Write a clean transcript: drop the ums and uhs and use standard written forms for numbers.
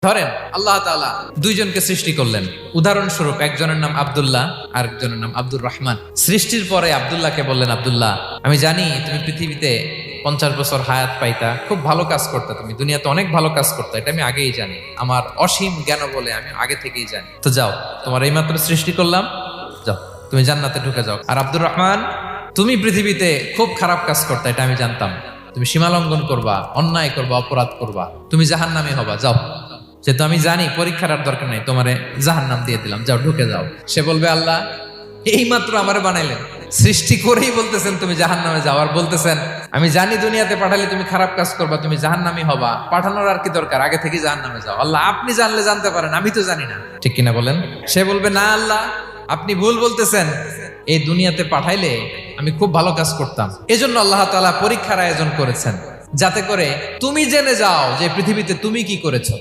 ধরেন আল্লাহ তাআলা দুইজনকে সৃষ্টি করলেন। উদাহরণস্বরূপ একজনের নাম আব্দুল্লাহ আর একজনের নাম আব্দুর রহমান। সৃষ্টির পরে আব্দুল্লাহকে বললেন, আব্দুল্লাহ, আমি জানি তুমি পৃথিবীতে 50 বছর হায়াত পাইতা, খুব ভালো কাজ করতা, তুমি দুনিয়াতে অনেক ভালো কাজ করতা, এটা আমি আগেই জানি, আমার অসীম জ্ঞান বলে আমি আগে থেকেই জানি। তো যাও, তোমার এইমাত্র সৃষ্টি করলাম, যাও তুমি জান্নাতে ঢুকে যাও। আর আব্দুর রহমান, তুমি পৃথিবীতে খুব খারাপ কাজ করতা, এটা আমি জানতাম, তুমি সীমালঙ্ঘন করবা, অন্যায় করবা, অপরাধ করবা, তুমি জাহান্নামী হবা, যাও। যেহেতু আমি জানি পরীক্ষার আর দরকার নেই, তোমারে জাহান্নাম দিয়ে দিলাম, যাও ঢুকে যাও। সে বলবে, আল্লাহ এই মাত্র আমারে বানাইলেন, সৃষ্টি করেই বলতেছেন তুমি জাহান্নামে যাও, আর বলতেছেন আমি জানি দুনিয়াতে পাঠালে তুমি খারাপ কাজ করবা, তুমি জাহান্নামী হবা, পাঠানোর আর কি দরকার, আগে থেকে জাহান্নামে যাও। আল্লাহ আপনি জানলে জানতে পারেন, আমি তো জানি না, ঠিক কিনা বলেন? সে বলবে, না আল্লাহ আপনি ভুল বলতেছেন, এই দুনিয়াতে পাঠাইলে আমি খুব ভালো কাজ করতাম, এজন্য আল্লাহ তাআলা পরীক্ষার আয়োজন করেছেন, যাতে করে তুমি জেনে যাও যে পৃথিবীতে তুমি কি করেছো।